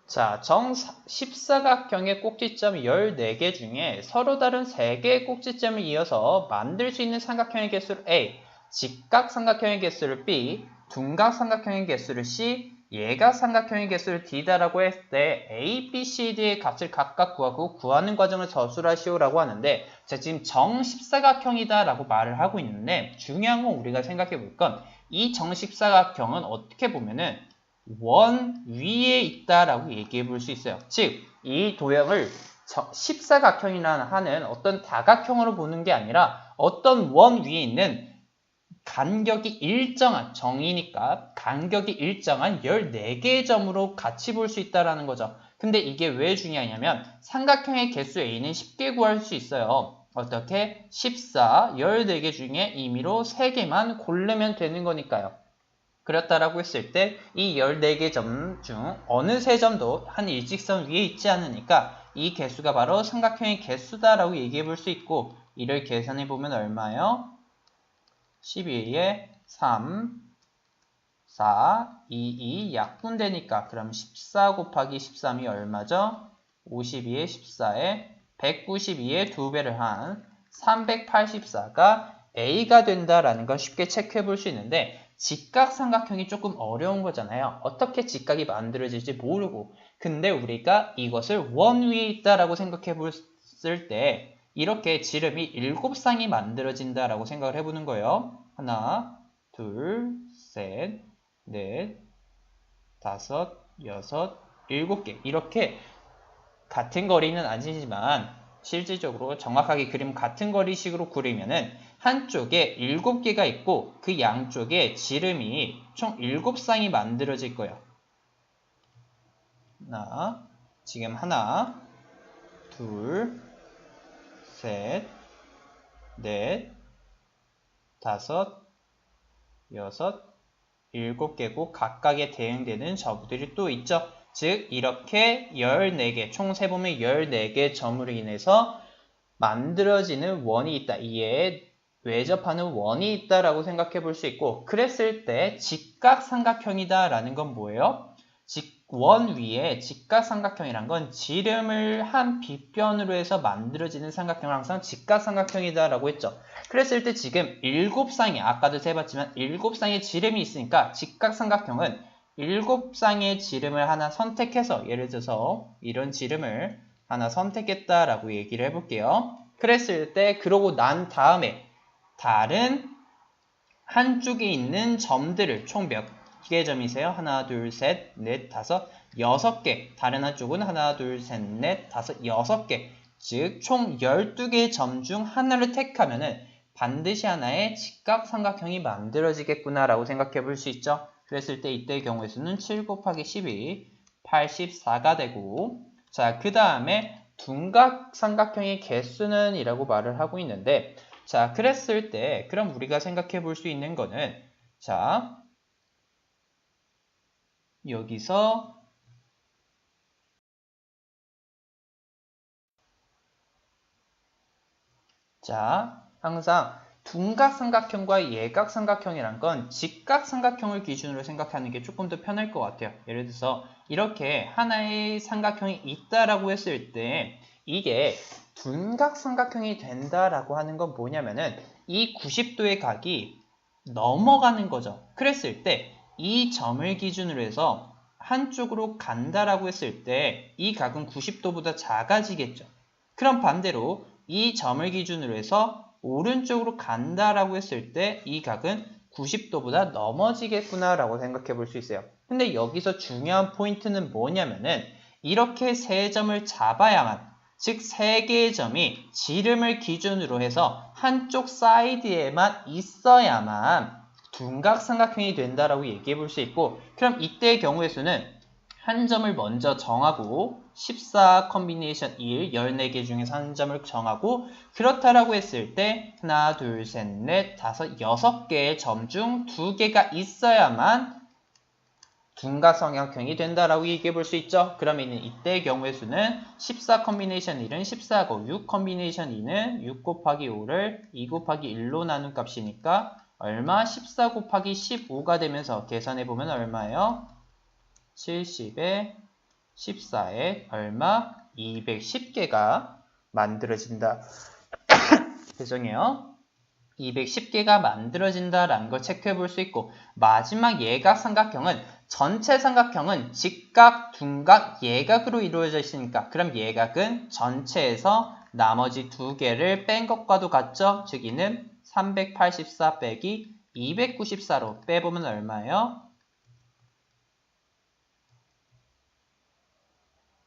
자, 정 14각형의 꼭지점 14개 중에 서로 다른 3개의 꼭지점을 이어서 만들 수 있는 삼각형의 개수를 A, 직각삼각형의 개수를 B, 둔각삼각형의 개수를 C, 예각삼각형의 개수를 D다라고 했을 때 A, B, C, D의 값을 각각 구하고 구하는 과정을 서술하시오라고 하는데, 자, 지금 정 14각형이다라고 말을 하고 있는데, 중요한 건 우리가 생각해 볼 건 이 정 14각형은 어떻게 보면은 원 위에 있다라고 얘기해 볼 수 있어요. 즉, 이 도형을 14각형이라는 하는 어떤 다각형으로 보는 게 아니라 어떤 원 위에 있는 간격이 일정한, 정이니까 간격이 일정한 14개의 점으로 같이 볼 수 있다는 거죠. 근데 이게 왜 중요하냐면 삼각형의 개수 A는 쉽게 구할 수 있어요. 어떻게? 14, 14개 중에 임의로 3개만 고르면 되는 거니까요. 그렇다라고 했을 때 이 14개 점 중 어느 3점도 한 일직선 위에 있지 않으니까 이 개수가 바로 삼각형의 개수다라고 얘기해 볼 수 있고, 이를 계산해 보면 얼마요? 12에 3, 4, 2, 2 약분되니까 그럼 14 곱하기 13이 얼마죠? 52에 14에 192의 2배를 한 384가 A가 된다라는 걸 쉽게 체크해 볼 수 있는데, 직각삼각형이 조금 어려운 거잖아요. 어떻게 직각이 만들어질지 모르고. 근데 우리가 이것을 원 위에 있다라고 생각해 봤을 때 이렇게 지름이 7쌍이 만들어진다라고 생각을 해보는 거예요. 하나, 둘, 셋, 넷, 다섯, 여섯, 7개. 이렇게 같은 거리는 아니지만 실질적으로 정확하게 그림 같은 거리식으로 그리면은 한쪽에 7개가 있고 그 양쪽에 지름이 총 7쌍이 만들어질 거예요. 지금 하나, 둘, 셋, 넷, 다섯, 여섯, 7개고 각각에 대응되는 점들이 또 있죠. 즉 이렇게 14개, 총 세보면 14개 점으로 인해서 만들어지는 원이 있다. 이에 외접하는 원이 있다라고 생각해 볼 수 있고, 그랬을 때 직각삼각형이다라는 건 뭐예요? 원 위에 직각삼각형이란 건 지름을 한 빗변으로 해서 만들어지는 삼각형을 항상 직각삼각형이다라고 했죠. 그랬을 때 지금 7쌍이, 아까도 세봤지만 7쌍의 지름이 있으니까 직각삼각형은 7쌍의 지름을 하나 선택해서, 예를 들어서 이런 지름을 하나 선택했다라고 얘기를 해볼게요. 그랬을 때 그러고 난 다음에 다른 한쪽에 있는 점들을 총 몇 개 점이세요? 하나, 둘, 셋, 넷, 다섯, 6개. 다른 한쪽은 하나, 둘, 셋, 넷, 다섯, 6개. 즉 총 12개의 점 중 하나를 택하면은 반드시 하나의 직각삼각형이 만들어지겠구나라고 생각해 볼 수 있죠. 그랬을 때 이때의 경우의 수는 7 곱하기 12, 84가 되고, 자, 그 다음에 둔각삼각형의 개수는 이라고 말을 하고 있는데, 자, 그랬을 때 그럼 우리가 생각해 볼 수 있는 거는, 자, 여기서 항상 둔각삼각형과 예각삼각형이란 건 직각삼각형을 기준으로 생각하는 게 조금 더 편할 것 같아요. 예를 들어서 이렇게 하나의 삼각형이 있다라고 했을 때 이게 둔각삼각형이 된다라고 하는 건 뭐냐면은 이 90도의 각이 넘어가는 거죠. 그랬을 때 이 점을 기준으로 해서 한쪽으로 간다라고 했을 때 이 각은 90도보다 작아지겠죠. 그럼 반대로 이 점을 기준으로 해서 오른쪽으로 간다라고 했을 때 이 각은 90도보다 넘어지겠구나 라고 생각해 볼 수 있어요. 근데 여기서 중요한 포인트는 뭐냐면은 이렇게 세 점을 잡아야만, 즉 세 개의 점이 지름을 기준으로 해서 한쪽 사이드에만 있어야만 둔각삼각형이 된다라고 얘기해 볼 수 있고, 그럼 이때의 경우의 수는 한 점을 먼저 정하고 14 컨비네이션 1, 14개 중에서 한 점을 정하고, 그렇다라고 했을 때 하나, 둘, 셋, 넷, 다섯, 6개의 점 중 2개가 있어야만 둔각삼각형이 된다라고 얘기해 볼 수 있죠. 그러면 이때의 경우의 수는 14 컨비네이션 1은 14고 6 컨비네이션 2는 6 곱하기 5를 2 곱하기 1로 나눈 값이니까 얼마? 14 곱하기 15가 되면서 계산해 보면 얼마예요? 70에 14에 얼마? 210개가 만들어진다. 죄송해요. 210개가 만들어진다라는 걸 체크해 볼 수 있고, 마지막 예각삼각형은 전체 삼각형은 직각, 둔각, 예각으로 이루어져 있으니까 그럼 예각은 전체에서 나머지 두 개를 뺀 것과도 같죠? 즉 이는 384 빼기 294로 빼보면 얼마예요?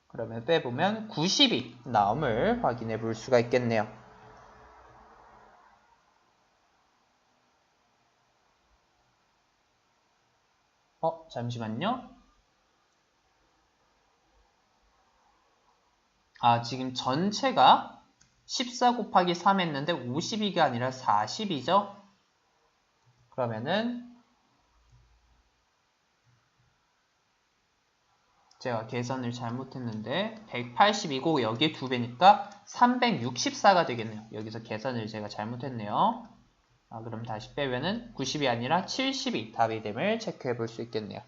그러면 빼보면 90이 나옴을 확인해 볼 수가 있겠네요. 잠시만요. 지금 전체가 14 곱하기 3 했는데 52가 아니라 40이죠? 그러면은 제가 계산을 잘못했는데 180이고 여기에 2배니까 364가 되겠네요. 여기서 계산을 제가 잘못했네요. 그럼 다시 빼면은 90이 아니라 70이 답이 됨을 체크해 볼 수 있겠네요.